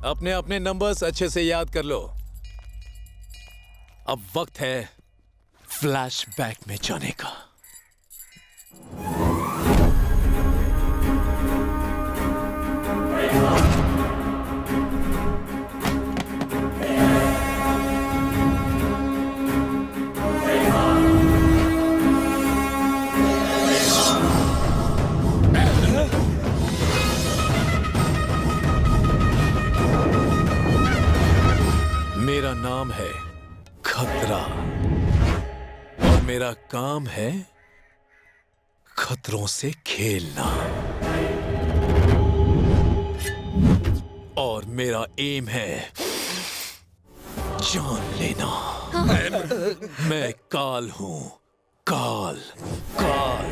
अपने अपने नंबर्स अच्छे से याद कर लो। अब वक्त है फ्लैशबैक में जाने का। मेरा नाम है खतरा और मेरा काम है खतरों से खेलना। और मेरा एम है जान लेना। मैं काल हूं, काल काल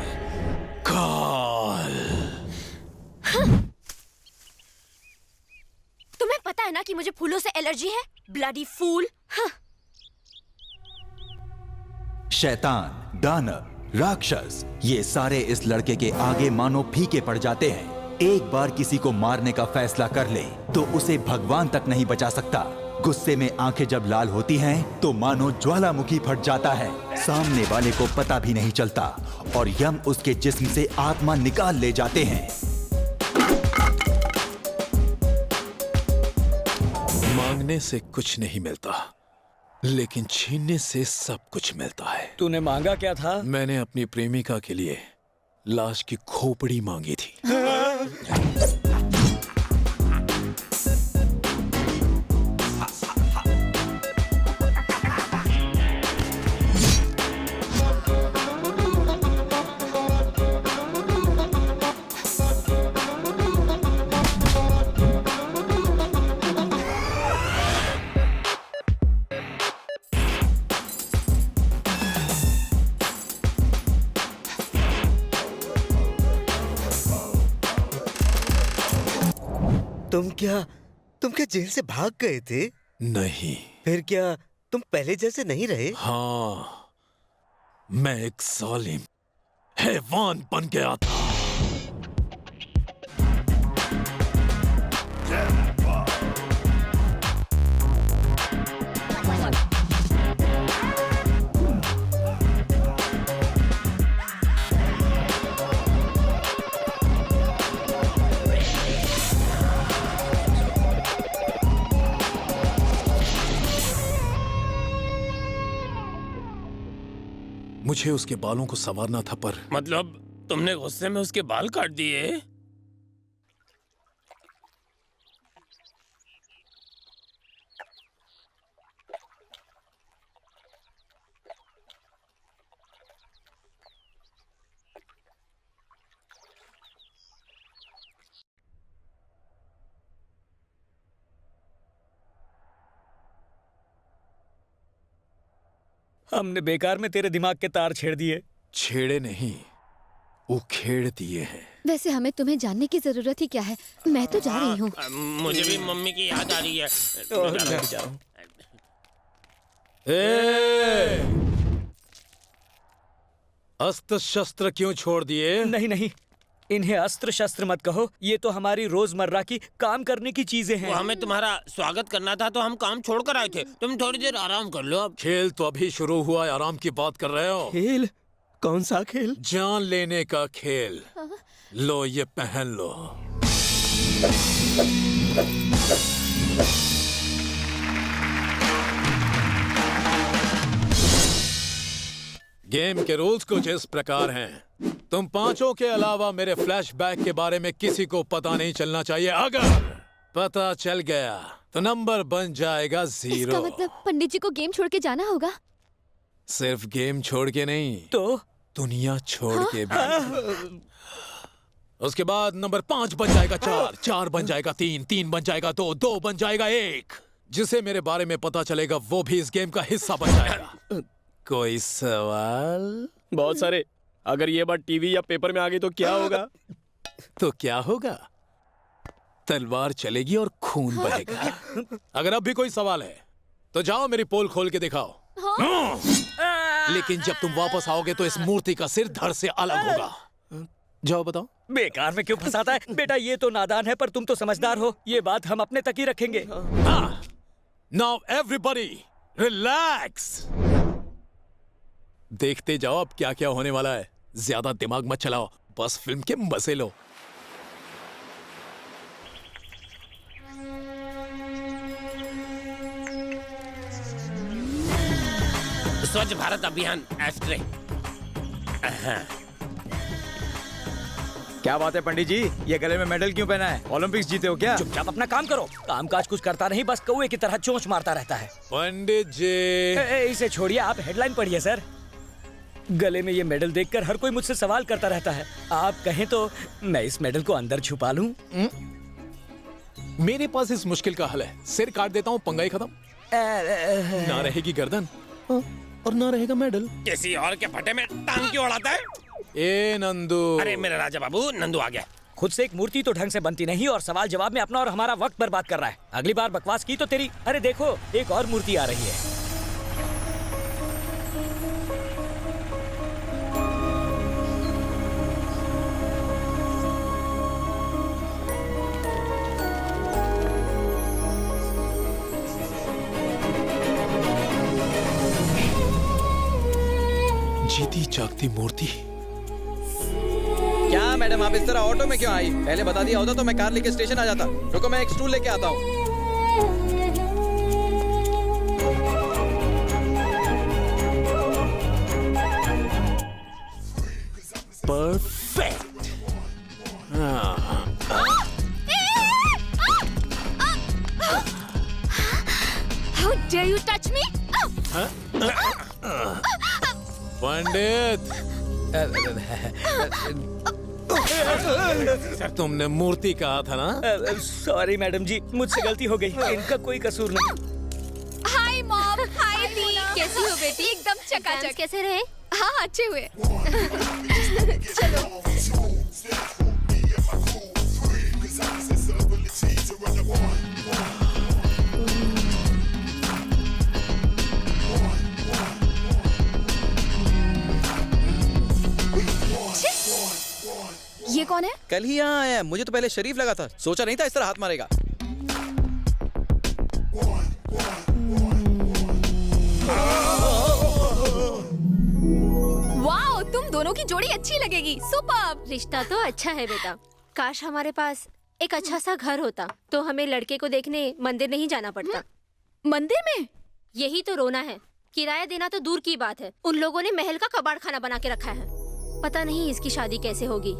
काल। तुम्हें पता है ना कि मुझे फूलों से एलर्जी है? ब्लडी फूल। शैतान, दानव, राक्षस, ये सारे इस लड़के के आगे मानो फीके पड़ जाते हैं। एक बार किसी को मारने का फैसला कर ले तो उसे भगवान तक नहीं बचा सकता। गुस्से में आंखें जब लाल होती हैं तो मानो ज्वालामुखी फट जाता है। सामने वाले को पता भी नहीं चलता और यम उसके जिस्म से आत्मा निकाल ले जाते हैं। मांगने से कुछ नहीं मिलता, लेकिन छीनने से सब कुछ मिलता है। तूने मांगा क्या था? मैंने अपनी प्रेमिका के लिए लाश की खोपड़ी मांगी थी। तुम क्या जेल से भाग गए थे? नहीं। फिर क्या तुम पहले जैसे नहीं रहे? हाँ, मैं एक जालिम हैवान बन गया था। मुझे उसके बालों को संवारना था, पर मतलब तुमने गुस्से में उसके बाल काट दिए? हमने बेकार में तेरे दिमाग के तार छेड़ दिए। छेड़े नहीं, उखेड़ दिए हैं। वैसे हमें तुम्हें जानने की जरूरत ही क्या है? मैं तो जा रही हूँ। मुझे भी मम्मी की याद आ रही है। अस्त्र शस्त्र क्यों छोड़ दिए? नहीं नहीं, इन्हें अस्त्र शस्त्र मत कहो। ये तो हमारी रोजमर्रा की काम करने की चीजें हैं। वो हमें तुम्हारा स्वागत करना था तो हम काम छोड़कर आए थे। तुम थोड़ी देर आराम कर लो अब। खेल तो अभी शुरू हुआ है, आराम की बात कर रहे हो? खेल? कौन सा खेल? जान लेने का खेल। लो, ये पहन लो। गेम के रूल्स कुछ इस प्रकार हैं। तुम पांचों के अलावा मेरे फ्लैशबैक के बारे में किसी को पता नहीं चलना चाहिए। अगर पता चल गया तो नंबर बन जाएगा 0। इसका मतलब पंडित जी को गेम छोड़ के जाना होगा? सिर्फ गेम छोड़ के नहीं, तो दुनिया छोड़ के भी। उसके बाद नंबर 5 बन जाएगा 4, 4 बन जाएगा 3, 3 बन जाएगा 2, 2 बन जाएगा 1। जिसे मेरे बारे में पता चलेगा वो भी इस गेम का हिस्सा बन जाएगा। कोई सवाल? बहुत सारे। अगर ये बात टीवी या पेपर में आ गई तो क्या होगा? तो क्या होगा? तलवार चलेगी और खून बहेगा। अगर अब भी कोई सवाल है तो जाओ मेरी पोल खोल के दिखाओ। लेकिन जब तुम वापस आओगे तो इस मूर्ति का सिर धड़ से अलग होगा। जाओ बताओ। बेकार में क्यों फंसाता है बेटा? ये तो नादान है पर तुम तो समझदार हो। ये बात हम अपने तक ही रखेंगे। Now everybody relax. देखते जाओ अब क्या क्या होने वाला है। ज्यादा दिमाग मत चलाओ, बस फिल्म के मजे लो। स्वच्छ भारत अभियान एस्ट्रे। क्या बात है पंडित जी, ये गले में मेडल क्यों पहना है? ओलंपिक्स जीते हो क्या? चुपचाप अपना काम करो। कामकाज कुछ करता नहीं, बस कौवे की तरह चोंच मारता रहता है। पंडित जी इसे छोड़िए, आप हेडलाइन पढ़िए सर। गले में ये मेडल देखकर हर कोई मुझसे सवाल करता रहता है। आप कहें तो मैं इस मेडल को अंदर छुपा लूं। मेरे पास इस मुश्किल का हल है। सिर काट देता हूँ, पंगा ही खत्म। ना रहेगी गर्दन और ना रहेगा मेडल। किसी और के फटे में टांग क्यों उड़ाता है? ए नंदू। अरे मेरा राजा बाबू, नंदू आ गया। खुद से एक मूर्ति तो ढंग से बनती नहीं और सवाल जवाब में अपना और हमारा वक्त बर्बाद कर रहा है। अगली बार बकवास की तो तेरी। अरे देखो, एक और मूर्ति आ रही है। जीती जागती मूर्ति। क्या मैडम, आप इस तरह ऑटो में क्यों आई? पहले बता दिया होता तो मैं कार लेके स्टेशन आ जाता। रुको, मैं एक स्टूल लेके आता हूँ। Perfect. How dare you touch me? पंडित, तुमने मूर्ति कहा था ना? सॉरी मैडम जी, मुझसे गलती हो गई। इनका कोई कसूर नहीं। हाय मॉम, हाय दी, कैसी हो बेटी? एकदम चकाचक। कैसे रहे? हाँ अच्छे हुए। चलो। ये कौन है? कल ही यहाँ आया है, मुझे तो पहले शरीफ लगा था। सोचा नहीं था इस तरह हाथ मारेगा। वाओ, तुम दोनों की जोड़ी अच्छी लगेगी। सुपर्ब। रिश्ता तो अच्छा है बेटा। काश हमारे पास एक अच्छा सा घर होता तो हमें लड़के को देखने मंदिर नहीं जाना पड़ता। मंदिर में? यही तो रोना है। किराया देना तो दूर की बात है, उन लोगों ने महल का कबाड़ खाना बना के रखा है। पता नहीं इसकी शादी कैसे होगी।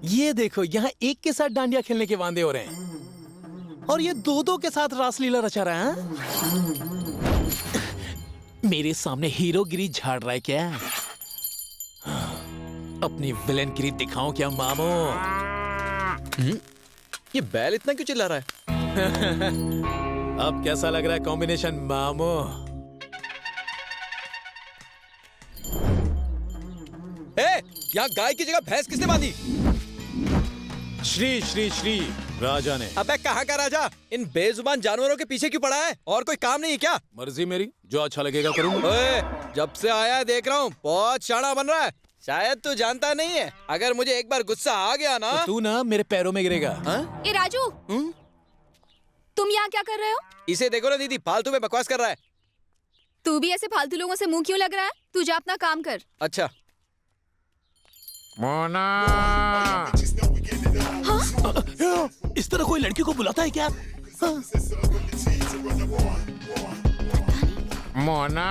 ये देखो, यहाँ एक के साथ डांडिया खेलने के वांदे हो रहे हैं और ये दो दो के साथ रासलीला रचा रहा है। मेरे सामने हीरोगिरी झाड़ रहा है क्या? अपनी विलेनगिरी दिखाऊं क्या मामू? ये बैल इतना क्यों चिल्ला रहा है? अब कैसा लग रहा है कॉम्बिनेशन मामू? यहाँ गाय की जगह भैंस किसने बांधी? श्री श्री श्री राजा ने। अबे कहाँ का राजा? इन बेजुबान जानवरों के पीछे क्यों पड़ा है? और कोई काम नहीं है क्या? मर्जी मेरी, जो अच्छा लगेगा करूंगा। ओए, जब से आया है देख रहा हूँ बहुत शाना बन रहा है। शायद तू जानता नहीं है, अगर मुझे एक बार गुस्सा आ गया ना तो तू ना मेरे पैरों में गिरेगा। ए राजू, तुम यहाँ क्या कर रहे हो? इसे देखो ना दीदी, फालतू में बकवास कर रहा है। तू भी ऐसे फालतू लोगों से मुंह क्यों लग रहा है? तू जा अपना काम कर। अच्छा। मोना। इस तरह कोई लड़की को बुलाता है क्या? मोना।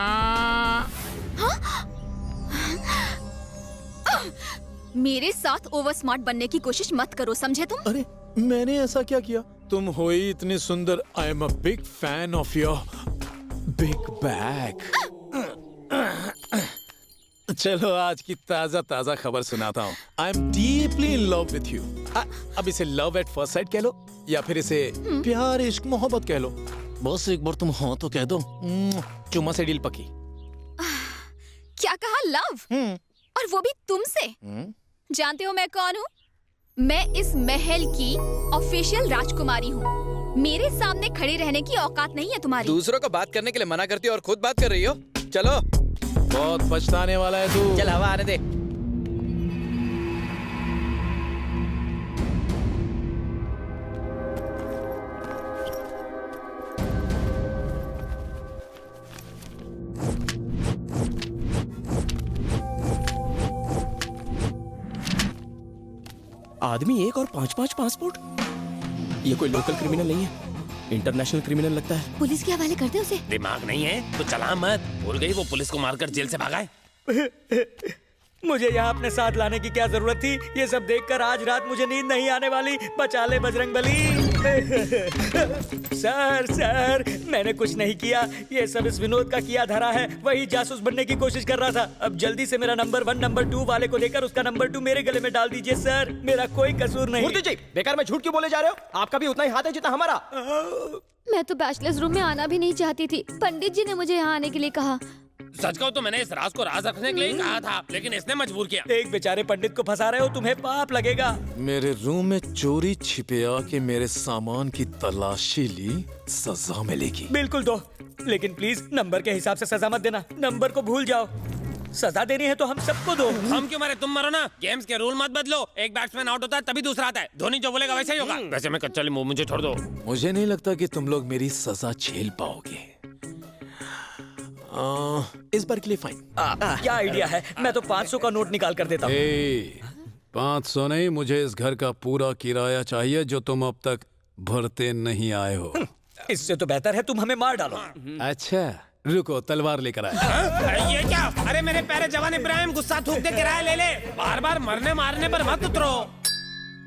मेरे साथ ओवर स्मार्ट बनने की कोशिश मत करो, समझे तुम? अरे मैंने ऐसा क्या किया? तुम हो ही इतनी सुंदर। I am a big fan of your big bag. चलो आज की ताजा ताजा खबर सुनाता हूँ। I am deeply in love with you. अब इसे लव एट फर्स्ट साइट कह लो या फिर इसे प्यार इश्क मोहब्बत कह लो। बस एक बार तुम हो तो कह दो। चुम्मा से डील पकी। क्या कहा? लव? और वो भी तुमसे? जानते हो मैं कौन हूँ? मैं इस महल की ऑफिशियल राजकुमारी हूँ। मेरे सामने खड़े रहने की औकात नहीं है तुम्हारी। दूसरों को बात करने के लिए मना करती हो और खुद बात कर रही हो। चलो बहुत पछताने वाला है तू। चल हवा आने दे। आदमी एक और 5-5 पासपोर्ट। ये कोई लोकल क्रिमिनल नहीं है, इंटरनेशनल क्रिमिनल लगता है। पुलिस के हवाले कर दे उसे। दिमाग नहीं है तो चला मत। भूल गई वो पुलिस को मारकर जेल से भागा है। मुझे यहाँ अपने साथ लाने की क्या जरूरत थी? ये सब देखकर आज रात मुझे नींद नहीं आने वाली। बचा ले बजरंगबली। सर मैंने कुछ नहीं किया। ये सब इस विनोद का किया धरा है। वही जासूस बनने की कोशिश कर रहा था। अब जल्दी से मेरा नंबर 1 नंबर 2 वाले को देकर उसका नंबर 2 मेरे गले में डाल दीजिए सर। मेरा कोई कसूर नहीं। मूर्ति जी, बेकार में झूठ क्यों बोले जा रहे हो? आपका भी उतना ही हाथ है जितना हमारा। मैं तो बैचलर्स रूम में आना भी नहीं चाहती थी। पंडित जी ने मुझे यहाँ आने के लिए कहा। सच कहूँ तो मैंने इस राज को राज रखने के लिए ही कहा था, लेकिन इसने मजबूर किया। एक बेचारे पंडित को फंसा रहे हो, तुम्हें पाप लगेगा। मेरे रूम में चोरी छिपे आके मेरे सामान की तलाशी ली, सजा मिलेगी। बिल्कुल दो, लेकिन प्लीज नंबर के हिसाब से सजा मत देना। नंबर को भूल जाओ। सजा देनी है तो हम सबको दो। हम क्यों मारे? तुम मरो ना। गेम्स के रूल मत बदलो। एक बैट्समैन आउट होता है तभी दूसरा आता है। धोनी जो बोलेगा वैसा ही होगा। वैसे मैं कच्चा लींबू, मुझे छोड़ दो। मुझे नहीं लगता कि तुम लोग मेरी सजा झेल पाओगे। इस बार के लिए फाइन। क्या आइडिया है? मैं तो 500 का नोट निकाल कर देता हूँ। 500 नहीं, मुझे इस घर का पूरा किराया चाहिए जो तुम अब तक भरते नहीं आए हो। इससे तो बेहतर है तुम हमें मार डालो। अच्छा रुको, तलवार लेकर आया। ये क्या? अरे मेरे प्यारे जवान इब्राहिम, गुस्सा थूक दे किराया ले ले। बार बार मरने मारने पर मत उतरो।